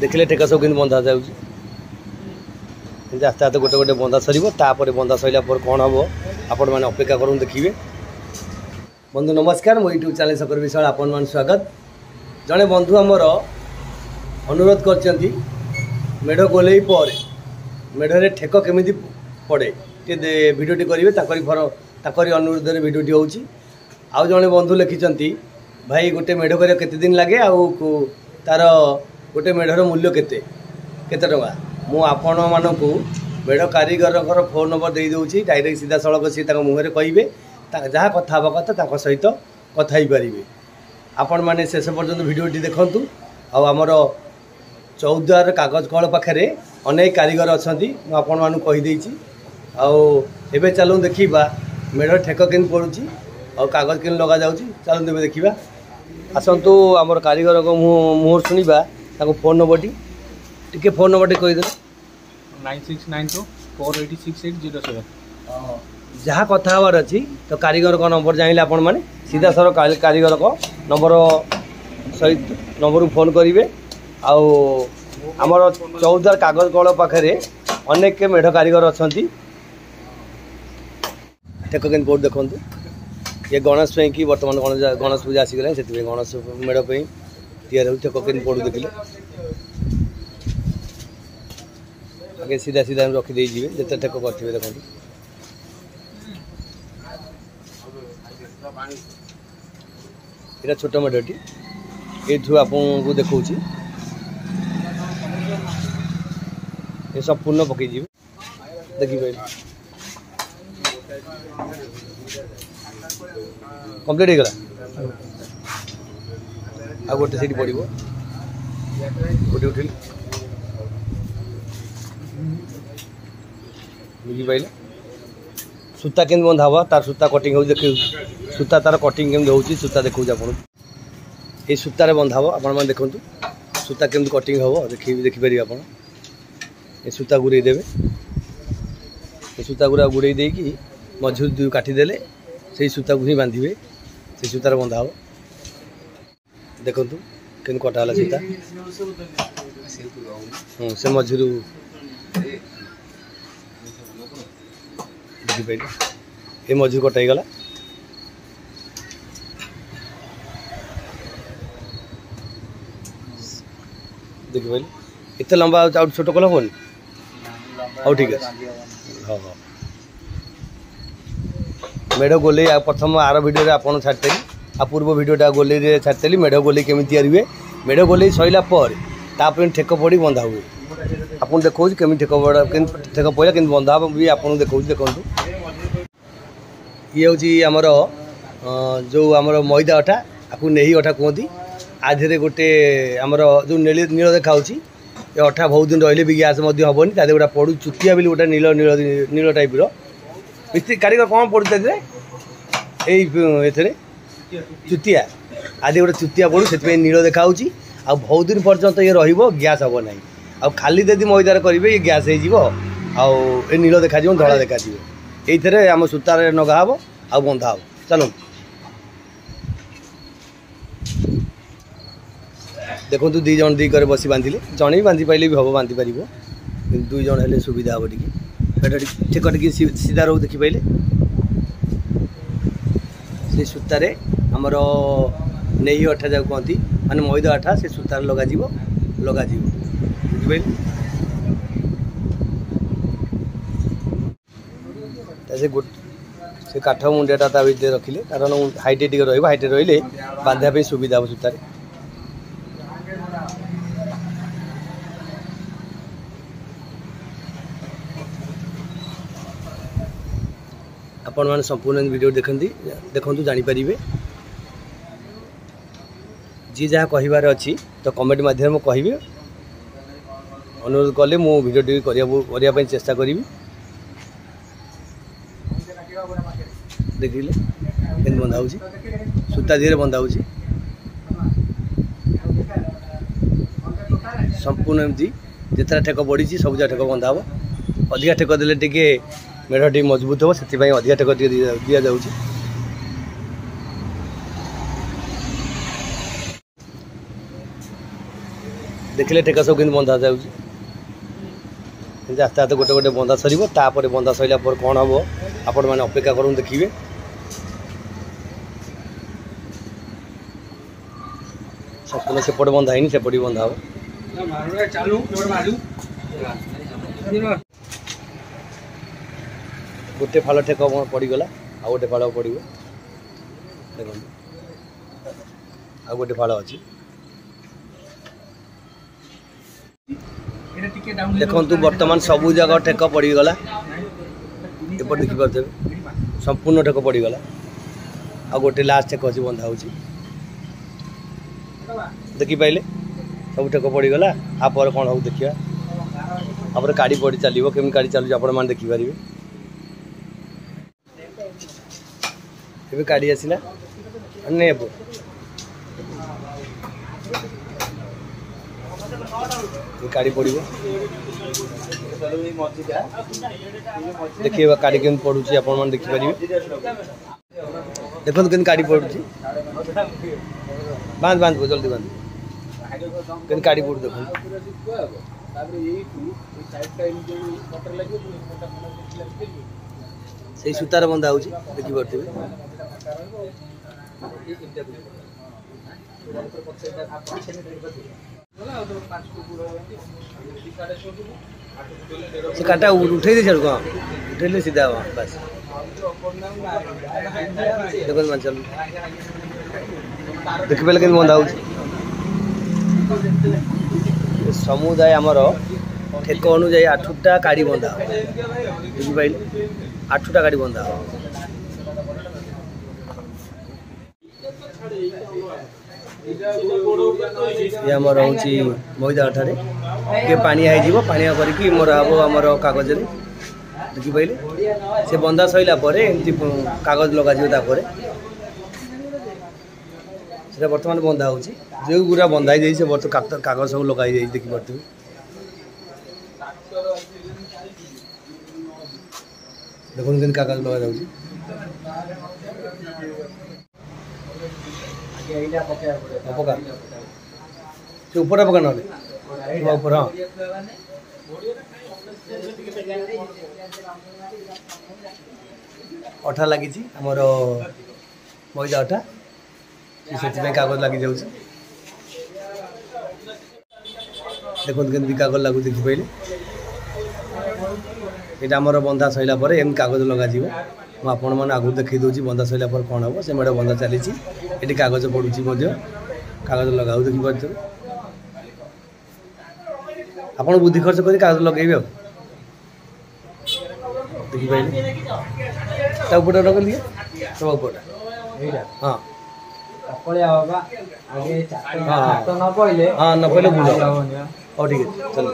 देखिले ठेका सब कि बंधा जाऊँगी आस्ते आस्ते गोटे गोटे बंधा सर बंधा सरला कौन हम आपण मैंने अपेक्षा करूँ देखिए। बंधु नमस्कार, मो यूट्यूब चैनल सकर विशाल आपण मान स्वागत। जड़े बंधु आमर अनुरोध कर मेढ़ गोले पर मेढ़े ठेक केमी पड़े भिडियोटी करेंगे ताकरी अनुरोध भिडियोटी होची। आउ जड़े बंधु लिखिं भाई गोटे मेढ़ कर केते दिन लगे तार गोटे मेढ़र मूल्य केते टंका मु आपण मानक मेढ़ कारीगर फोन नंबर दे दूँ डायरेक्ट सीधा सड़क सी मुहर कहे जहाँ कथा हाँ कथा सहित कथा ही पारे। आपण मैंने शेष पर्यंत भिडियोटी देखूँ। आमर चौद्वार कागज कल पाखे अनेक कारीगर अच्छा आपण मानू कहीदे। आबे चलूँ देखा मेढ़ ठेक के पड़ुची और कागज के लगा जाऊँगी। चलते देखा आसतु आमर कारीगर को मुहर शुणा फोन नंबर टी फोन नंबर कहीदे 9692486807 जहाँ कथा हबार अच्छी तो कारीगर का नंबर चाहिए आपण मैंने सीधा सर कारीगर को नंबर सहित नंबर फोन करेंगे। आमर चौद्वार कागज कल पाखे अनेक मेढ़ कारीगर अच्छा ठेक के बोर्ड देखूँ। ये गणेश कि बर्तमान गणेश पूजा आसीगला से गणेश मेढ़ या ठेक के बोर्ड देखिले आगे सीधा सीधा रखीदे जिते ठेक करेंगे देखो। ये छोट मेढ़टी ये आपको देखा ये संपूर्ण पकई देखिए कंप्लीट हो गला। आ गोटे सीट पड़ो गोटे उठिल बुझिपारे सूता के बंधा हुआ तार सूता कटिंग हो देख सूता तार कटिंग केमती हो सूता देखा आप ये सूतार बंधा हम आप देखूँ सूता केमती कटिंग हम देखिपारे आप ये सूता गुड़े देवे ये सूता गुड़ा गुड़े देकी मझुर काटिदेले से सूता को ही बांधे से सूतार बंधा हम देखु के कटाला सूता से मझुर देखिपारे ये मझुर कटाईगला देखिपारे एत लंबा छोट कल हेनी हाँ ठीक है। हाँ हाँ मेढ़ गोले प्रथम आर भिडियो आपड़ छाड़ी आ पूर्व भिडियोटा गोले छाड़ी मेढ़ गोले केमी तैयारी हुए मेढ़ गोले सरला तापर ठेक पड़ी बंधा हुए आप देखो केमी ठेक पड़ा कि बंधा भी आपको देखो देखो। ये हूँ आमर जो आमर मैदा अठा आपको नहीं अठा कहती आधे गोटे आमर जो नील नील देखा ये अठा बहुत दिन रही भी गैस हेनी तादे गोटा पड़ू चुतिया भी गोटे नील नील नील टाइप मिस्त्री कारीगर कौन पड़ू ये चुतिया आदि गोटे चुतिया पड़ू से नील देखा आ बहुत दिन पर्यंत ये रैस हम ना आ खाली यदि मैदार करेंगे ये गैस हो नील देखा धड़ा देखा ये आम सूतार नगा हम आ बंधा हम। चलो देखो दुई जन दी कर बसी बांधिले जड़े भी बांधि पारे भी हम बांधि पार दुई जन हेल्ले सुविधा हम टे ठेक टी सीधा रो देखिपारे से सूतार आमर नहीं अठा जा कहती माने मैदा अठा से सूतार लगा बुझिपारे से काठ मुंडियाटा ता भीतर रखिले कारण हाइट टी हाइट रही बांधा सुविधा हम सूतार। आपण मैंने संपूर्ण वीडियो देखु जानीपारे जी जहाँ कहार अच्छी तो कमेंट माध्यम कहे अनुरोध कले मु भिडियोटी करने चेष्टा करी देखिले बंधा हो सूता धीरे बंधा हो संपूर्ण एमती जितना ठेक पड़ी सब जगह ठेक बंधा हम अधिका ठेक देले टिके मेढ़ टी मजबूत हो से अधिका ठेक दि जाऊँगी। देखिले टेक सब केमती बंधा जाऊँगी आस्ते आस्ते गोटे गोटे बंधा सर तापर बंधा सरला कौन हम आपण मैंने अपेक्षा करूँ देखिए संपूर्ण सेपट बंधा है सेपट भी बंधा हम गोटे फाल टेक पड़गला आ गोटे फाल पड़ देख आ गोटे फाल अच्छी देखु बर्तमान सबू जगह टेक पड़गला एपट देखिपे संपूर्ण टेक पड़गला आ गोटे लास्ट टेक अच्छी बंधा हो देखिपारे सब टेक पड़गला आप कौन हो देखा आप गाड़ी पड़ी चलो केमी गाड़ी चलुच आप देखिपारे गाड़ी आसला नहीं गाड़ी पड़ो देखिए गाड़ी केम पड़ू आप देखिपारे देखो कि गाड़ी पड़ू बांध बांध जल्दी बांध कि गाड़ी पड़ू देख से सूतार बंधा हो देखिपे से काटा उठे दे छड़ उठे सीधा बस देखो मान चल देखिपे कि बंधा हो समुदाय आमर ठेक अनुजाई 8टा गाड़ी बंधा बुझिपारे 8टा गाड़ी बंधा ये आमर हूँ मैदा ठारे के पानिया हो पानिया करके मोर हम आमर कागज देखिपारे से बंधा सरला एमती कागज लगे से बर्तमान बंधा हो जो गुरा बंधा से कागज सब लगे देखिपे देखो कि कागज लगा जाऊँगी पका से ऊपर पका ना ऊपर हाँ अठा लगी आमर मैदा अठा से कागज लगी जाऊँ देखो कि कागज लगू देखिपारे ये आमर बंधा सरला एम कागज लग आपण मैंने आगु देखी दूसरी बंधा सरला कौन हम से मेरे बंधा चली ये कागज पड़ू कागज लगाऊ देखिपे आप बुद्धि खर्च कर कागज लगे देखिपारे ऊपर लगे दिए सब ऊपर हाँ हाँ न पहले बुझ हाँ ठीक है चलो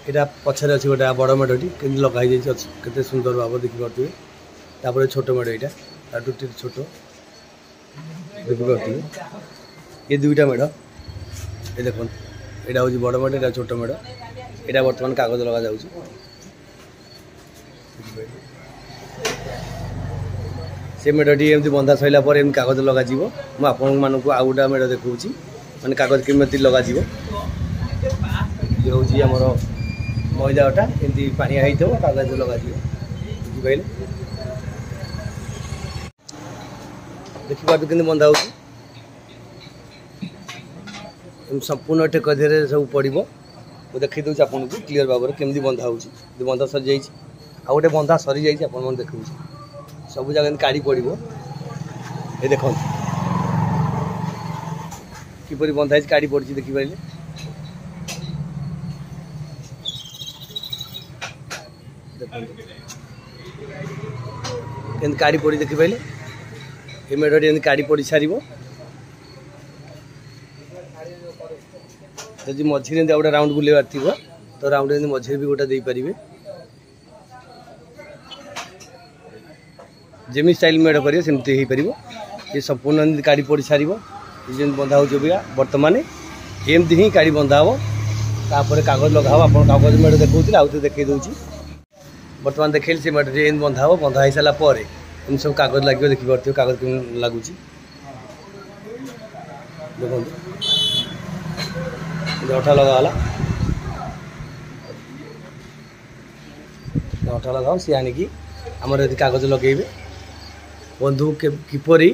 यहाँ पछरे अच्छे गोटे बड़ मेढ़टी के लगे के सुंदर भाव देखिपे छोट मेढ़ यहाँ टूटी छोट देखिपे ये दुईटा मेढ़ ये देख यहाँ हूँ बड़ मेढ़ यहाँ छोट मेढ़ यहाँ बर्तमान कागज लगा जाऊँ से मेढ़टी एमती बंधा सरला एमती कागज लगा मुझे आपण मानक आउ गोटा मेढ़ देखा मैंने कागज केमी लगा ये हूँ आमर मैदा अटा एमती पानिया हो कागज लगा बुझिपारे देखिपार कि बंधा हो संपूर्ण टेक धीरे सब पड़ो मुझे देखी दूसरी आपन को क्लीयर भाव में केमती बंधा हो बंधा सरी जाइए आ गए बंधा सरी जाइए आप देखा सब जगह गाड़ी पड़ो ये देख किपरि बंधा गाड़ी पड़ी देखिपारे देखते गाड़ी पड़ी देखिपारे ये मेढ़टी गाड़ी पड़ सार जदि मझे गोटे राउंड बुलेबार थी तो राउंड मझे भी गोटे देपारे जमी स्टाइल मेढ़ कर सेमती हो पार ये संपूर्ण गाड़ी पड़ सार ये बंधा हो बर्तमान एमती ही गाड़ी बंधा हम तापर कागज लगा आप कागज मेढ़ देखते आउ देखे दूसरी बर्तमान देखे से मेढ़ बंधा हम बंधा हो सारापर इन सब कागज लगे देखिपे कागज लगुच देखो ଅଠା ଲଗାଗଲା ଅଠା ଲଗାଉ ସିଏ ଆଣିକି ଆମର ଯଦି କାଗଜ ଲଗାଇବେ ବନ୍ଧୁ କିପରି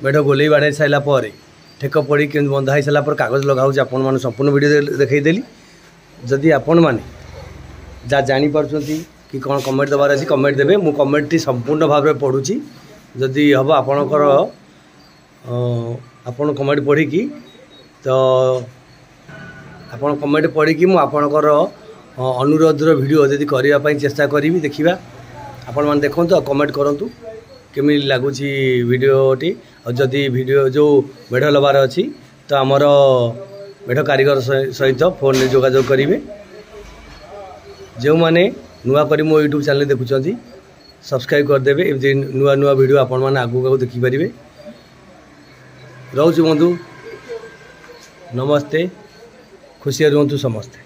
ମେଢ଼ ଗୋଲେଇ ବାଡ଼େଇ ସାରିଲା ପରେ ଠେକ ପଡ଼ି କେମିତି ବନ୍ଧା ହେଇସାରିଲା ପରେ କାଗଜ ଲଗାହେଉଛି ଆପଣମାନଙ୍କୁ ସମ୍ପୂର୍ଣ୍ଣ ଭିଡ଼ିଓ ଦେଖାଇଦେଲି। ଯଦି ଆପଣମାନେ ଯାହା ଜାଣିପାରୁଛନ୍ତି କି କ'ଣ କମେଣ୍ଟ ଦେବାର ଅଛି କମେଣ୍ଟ ଦେବେ। ମୁଁ କମେଣ୍ଟଟି ସମ୍ପୂର୍ଣ୍ଣ ଭାବରେ ପଢ଼ୁଛି। ଯଦି ହେବ ଆପଣଙ୍କର ଆପଣ କମେଣ୍ଟ ପଢ଼ିକି ତ ଆପଣ କମେଣ୍ଟ ପଢ଼ିକି ମୁଁ ଆପଣଙ୍କର ଅନୁରୋଧର ଭିଡ଼ିଓ ଯଦି କରିବା ପାଇଁ ଚେଷ୍ଟା କରିବି। ଦେଖିବା ଆପଣମାନେ ଦେଖନ୍ତୁ ଆଉ କମେଣ୍ଟ କରନ୍ତୁ କେମିତି ଲାଗୁଛି ଭିଡ଼ିଓଟି। ଆଉ ଯଦି ଭିଡ଼ିଓ ଯେଉଁ ମେଢ଼ ଲବାର ଅଛି ତ ଆମର ମେଢ଼ କାରିଗର ସହିତ ଫୋନ୍ରେ ଯୋଗାଯୋଗ କରିବେ। ଯେଉଁମାନେ ନୂଆ କରି ମୋ ୟୁଟ୍ୟୁବ୍ ଚ୍ୟାନେଲ୍ ଦେଖୁଛନ୍ତି ସବସ୍କ୍ରାଇବ୍ କରିଦେବେ। ଏମିତି ନୂଆ ନୂଆ ଭିଡ଼ିଓ ଆପଣମାନେ ଆଗକୁ ଦେଖିପାରିବେ। ରହୁଛି ବନ୍ଧୁ, ନମସ୍ତେ, ଖୁସିରେ ରୁହନ୍ତୁ ସମସ୍ତେ।